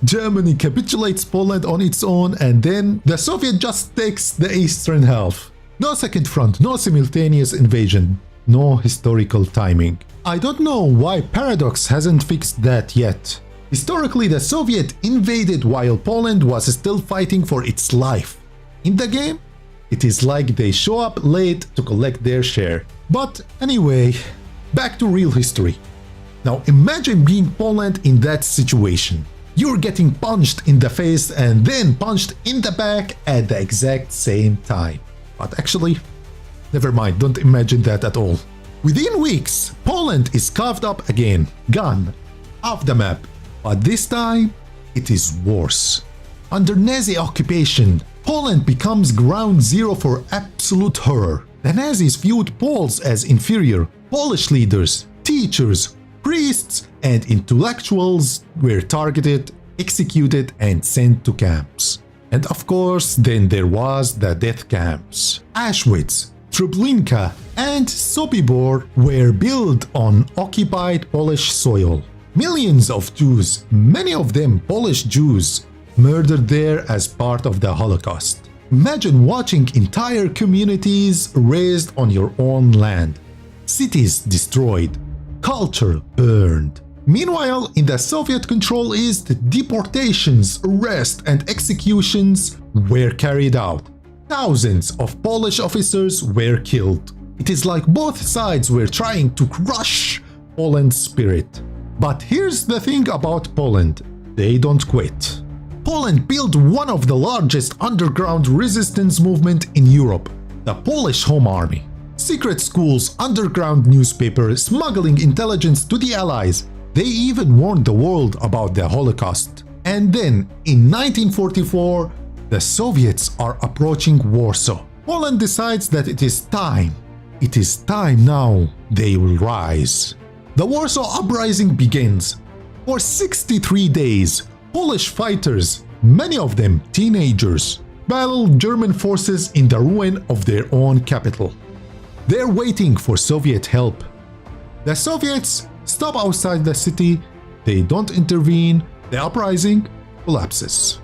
Germany capitulates Poland on its own, and then the Soviet just takes the eastern half. No second front, no simultaneous invasion, no historical timing. I don't know why Paradox hasn't fixed that yet. Historically, the Soviet invaded while Poland was still fighting for its life. In the game, it is like they show up late to collect their share. But anyway, back to real history. Now imagine being Poland in that situation. You're getting punched in the face and then punched in the back at the exact same time. But actually, never mind, don't imagine that at all. Within weeks, Poland is carved up again, gone, off the map. But this time, it is worse. Under Nazi occupation, Poland becomes ground zero for absolute horror. The Nazis viewed Poles as inferior. Polish leaders, teachers, priests, and intellectuals were targeted, executed, and sent to camps. And of course, then there was the death camps. Auschwitz, Treblinka, and Sobibor were built on occupied Polish soil. Millions of Jews, many of them Polish Jews, murdered there as part of the Holocaust. Imagine watching entire communities razed on your own land. Cities destroyed. Culture burned. Meanwhile, in the Soviet control East, deportations, arrests, and executions were carried out. Thousands of Polish officers were killed. It is like both sides were trying to crush Poland's spirit. But here's the thing about Poland. They don't quit. Poland built one of the largest underground resistance movement in Europe, the Polish Home Army. Secret schools, underground newspapers, smuggling intelligence to the Allies. They even warned the world about the Holocaust. And then, in 1944, the Soviets are approaching Warsaw. Poland decides that it is time. It is time now they will rise. The Warsaw Uprising begins. For 63 days, Polish fighters, many of them teenagers, battle German forces in the ruin of their own capital. They're waiting for Soviet help. The Soviets stop outside the city, they don't intervene, the uprising collapses.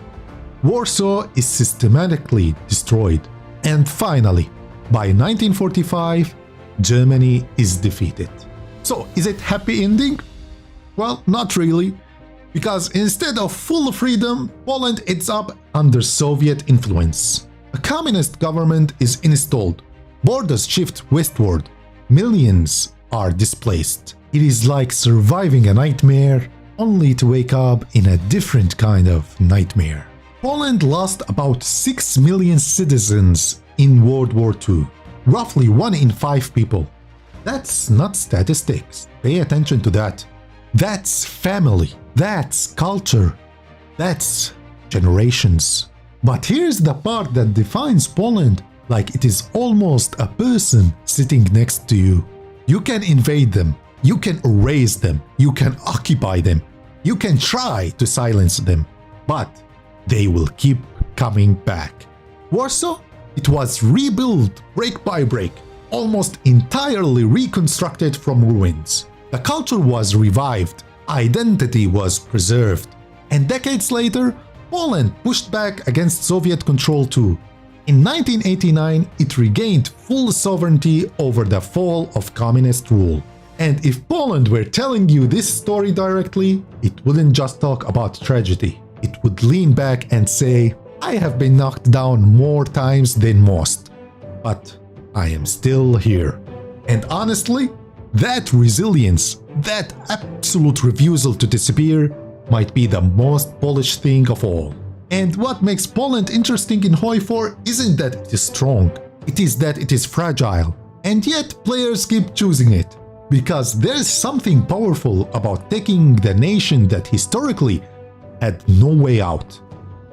Warsaw is systematically destroyed. And finally, by 1945, Germany is defeated. So, is it happy ending? Well, not really, because instead of full freedom, Poland ends up under Soviet influence. A communist government is installed. Borders shift westward. Millions are displaced. It is like surviving a nightmare, only to wake up in a different kind of nightmare. Poland lost about 6 million citizens in World War II, roughly 1 in 5 people. That's not statistics. Pay attention to that. That's family. That's culture. That's generations. But here's the part that defines Poland, like it is almost a person sitting next to you. You can invade them. You can erase them. You can occupy them. You can try to silence them. But they will keep coming back. Warsaw? It was rebuilt break by break, almost entirely reconstructed from ruins. The culture was revived, identity was preserved, and decades later, Poland pushed back against Soviet control too. In 1989, it regained full sovereignty over the fall of communist rule. And if Poland were telling you this story directly, it wouldn't just talk about tragedy. It would lean back and say, I have been knocked down more times than most, but I am still here. And honestly, that resilience, that absolute refusal to disappear, might be the most Polish thing of all. And what makes Poland interesting in HOI4 isn't that it is strong, it is that it is fragile. And yet players keep choosing it, because there's something powerful about taking the nation that historically had no way out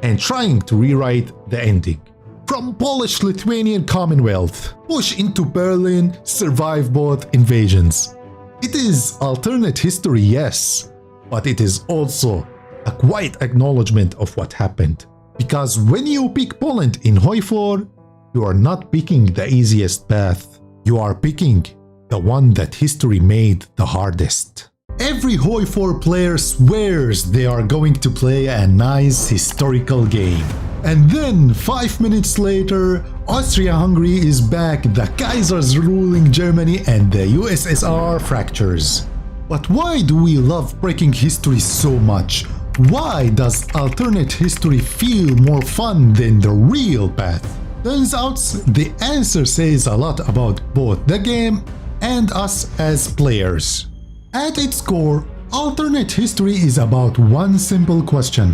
and trying to rewrite the ending. From Polish-Lithuanian Commonwealth, push into Berlin, survive both invasions. It is alternate history, yes, but it is also a quiet acknowledgement of what happened. Because when you pick Poland in HOI4, you are not picking the easiest path. You are picking the one that history made the hardest. Every HOI4 player swears they are going to play a nice historical game. And then 5 minutes later, Austria-Hungary is back, the Kaisers ruling Germany and the USSR fractures. But why do we love breaking history so much? Why does alternate history feel more fun than the real path? Turns out the answer says a lot about both the game and us as players. At its core, alternate history is about one simple question.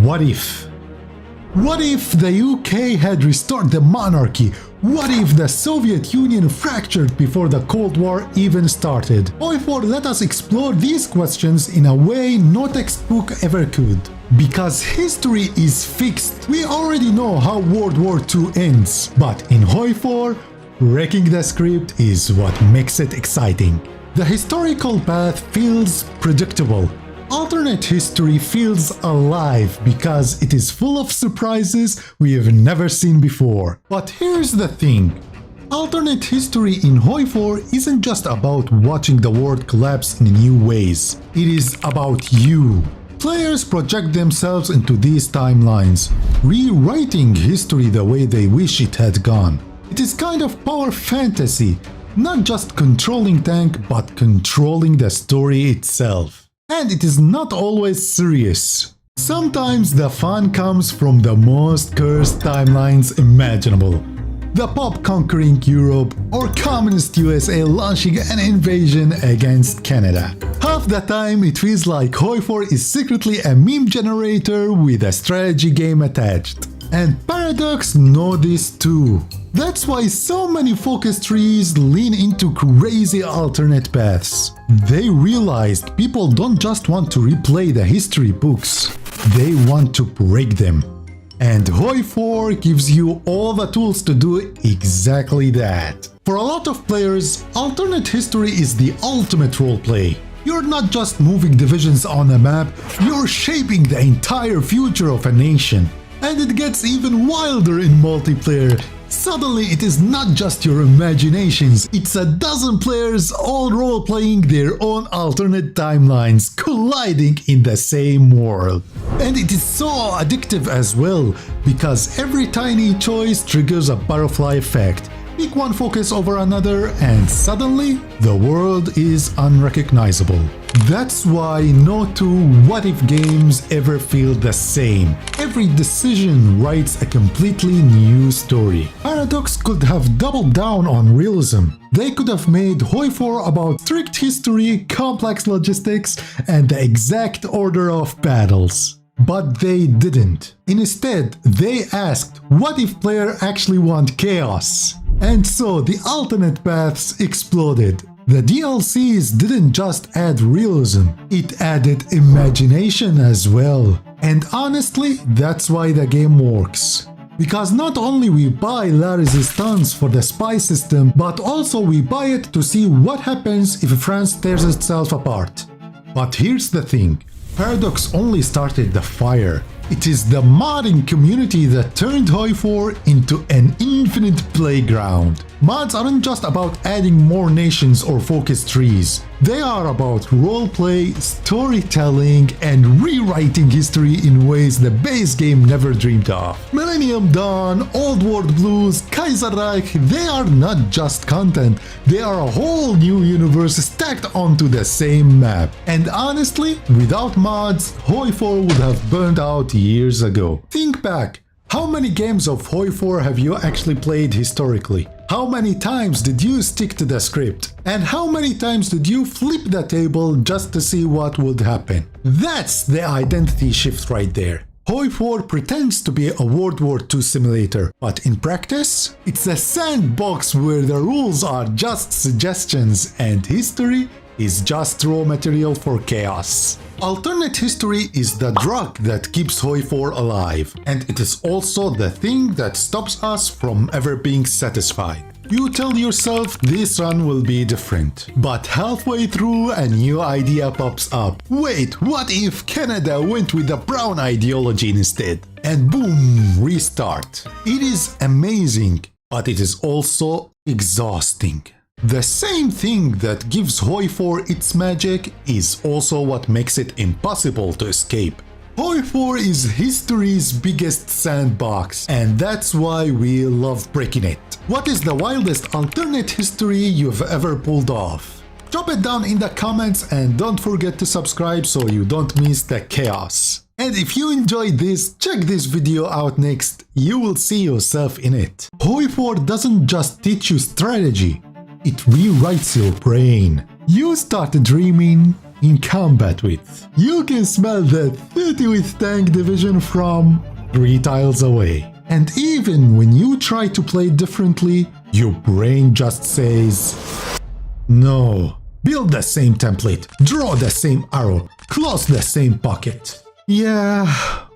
What if? What if the UK had restored the monarchy? What if the Soviet Union fractured before the Cold War even started? HOI4 let us explore these questions in a way no textbook ever could. Because history is fixed. We already know how World War II ends. But in HOI4, wrecking the script is what makes it exciting. The historical path feels predictable. Alternate history feels alive because it is full of surprises we have never seen before. But here's the thing. Alternate history in HOI4 isn't just about watching the world collapse in new ways. It is about you. Players project themselves into these timelines, rewriting history the way they wish it had gone. It is kind of power fantasy, not just controlling tank, but controlling the story itself. And it is not always serious. Sometimes the fun comes from the most cursed timelines imaginable. The Pope conquering Europe or Communist USA launching an invasion against Canada. Half the time it feels like HOI4 is secretly a meme generator with a strategy game attached. And Paradox know this too. That's why so many focus trees lean into crazy alternate paths. They realized people don't just want to replay the history books, they want to break them. And HOI4 gives you all the tools to do exactly that. For a lot of players, alternate history is the ultimate roleplay. You're not just moving divisions on a map, you're shaping the entire future of a nation. And it gets even wilder in multiplayer. Suddenly it is not just your imaginations, it's a dozen players all role-playing their own alternate timelines, colliding in the same world. And it is so addictive as well, because every tiny choice triggers a butterfly effect. Pick one focus over another and suddenly the world is unrecognizable. That's why no two what-if games ever feel the same. Every decision writes a completely new story. Paradox could have doubled down on realism. They could have made HOI4 about strict history, complex logistics, and the exact order of battles. But they didn't. Instead, they asked, what if players actually want chaos? And so the alternate paths exploded. The DLCs didn't just add realism, it added imagination as well. And honestly, that's why the game works. Because not only we buy La Resistance for the spy system, but also we buy it to see what happens if France tears itself apart. But here's the thing. Paradox only started the fire. It is the modding community that turned HOI4 into an infinite playground. Mods aren't just about adding more nations or focus trees. They are about roleplay, storytelling, and rewriting history in ways the base game never dreamed of. Millennium Dawn, Old World Blues, Kaiserreich, they are not just content, they are a whole new universe stacked onto the same map. And honestly, without mods, HOI4 would have burned out years ago. Think back. How many games of HOI4 have you actually played historically? How many times did you stick to the script? And how many times did you flip the table just to see what would happen? That's the identity shift right there. HOI4 pretends to be a World War II simulator, but in practice, it's a sandbox where the rules are just suggestions and history is just raw material for chaos. Alternate history is the drug that keeps HOI4 alive, and it is also the thing that stops us from ever being satisfied. You tell yourself this run will be different, but halfway through a new idea pops up. Wait, what if Canada went with the brown ideology instead? And boom, restart. It is amazing, but it is also exhausting. The same thing that gives HOI4 its magic is also what makes it impossible to escape. HOI4 is history's biggest sandbox, and that's why we love breaking it. What is the wildest alternate history you've ever pulled off? Drop it down in the comments and don't forget to subscribe so you don't miss the chaos. And if you enjoyed this, check this video out next. You will see yourself in it. HOI4 doesn't just teach you strategy, it rewrites your brain. You start dreaming in combat with. You can smell that 30 with tank division from 3 tiles away. And even when you try to play differently, your brain just says, no. Build the same template, draw the same arrow, close the same pocket. Yeah,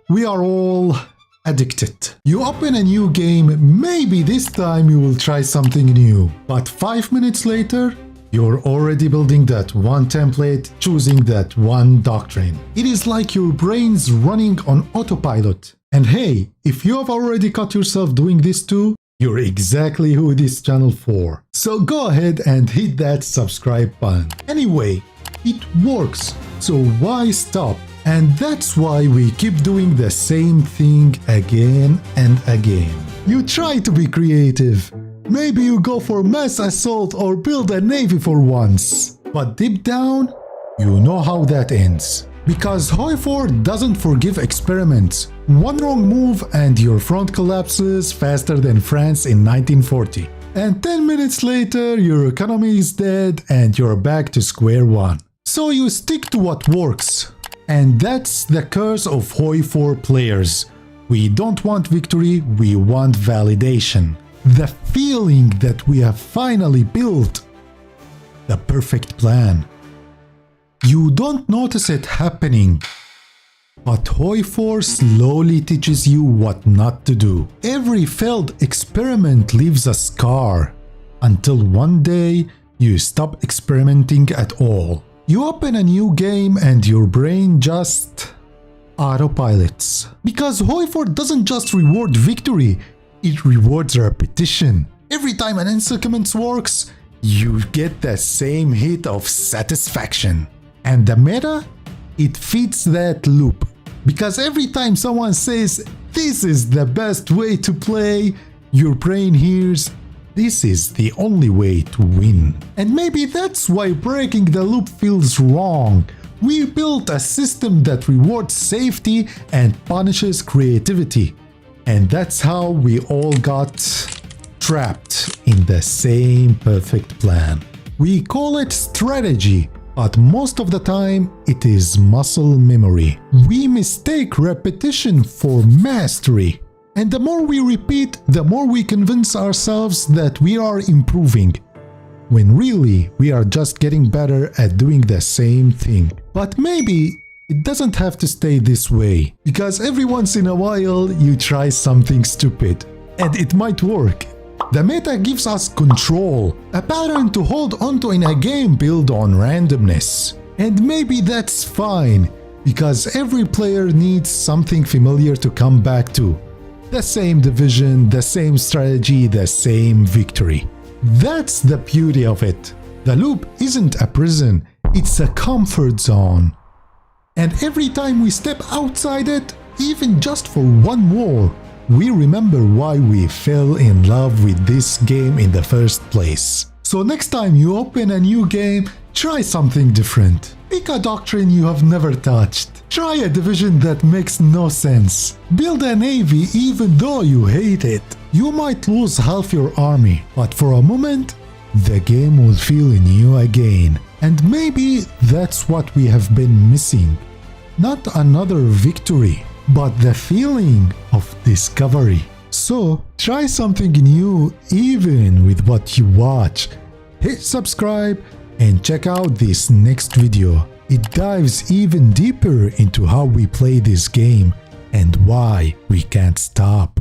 we are all addicted. You open a new game, maybe this time you will try something new. But 5 minutes later, you're already building that one template, choosing that one doctrine. It is like your brain's running on autopilot. And hey, if you have already caught yourself doing this too, you're exactly who this channel for. So go ahead and hit that subscribe button. Anyway, it works, so why stop? And that's why we keep doing the same thing again and again. You try to be creative. Maybe you go for mass assault or build a navy for once. But deep down, you know how that ends. Because HOI4 doesn't forgive experiments. One wrong move and your front collapses faster than France in 1940. And 10 minutes later, your economy is dead and you're back to square one. So you stick to what works. And that's the curse of HOI4 players. We don't want victory, we want validation. The feeling that we have finally built the perfect plan. You don't notice it happening, but HOI4 slowly teaches you what not to do. Every failed experiment leaves a scar, until one day you stop experimenting at all. You open a new game and your brain just autopilots. Because HOI4 doesn't just reward victory, it rewards repetition. Every time an sequence works, you get the same hit of satisfaction. And the meta? It feeds that loop. Because every time someone says, this is the best way to play, your brain hears, this is the only way to win. And maybe that's why breaking the loop feels wrong. We built a system that rewards safety and punishes creativity. And that's how we all got trapped in the same perfect plan. We call it strategy, but most of the time it is muscle memory. We mistake repetition for mastery. And the more we repeat, the more we convince ourselves that we are improving, when really we are just getting better at doing the same thing. But maybe it doesn't have to stay this way, because every once in a while you try something stupid, and it might work. The meta gives us control, a pattern to hold onto in a game built on randomness. And maybe that's fine, because every player needs something familiar to come back to. The same division, the same strategy, the same victory. That's the beauty of it. The loop isn't a prison, it's a comfort zone. And every time we step outside it, even just for one war, we remember why we fell in love with this game in the first place. So next time you open a new game, try something different. Pick a doctrine you have never touched. Try a division that makes no sense. Build a navy even though you hate it. You might lose half your army, but for a moment, the game will feel new again. And maybe that's what we have been missing. Not another victory, but the feeling of discovery. So, try something new even with what you watch. Hit subscribe and check out this next video. It dives even deeper into how we play this game and why we can't stop.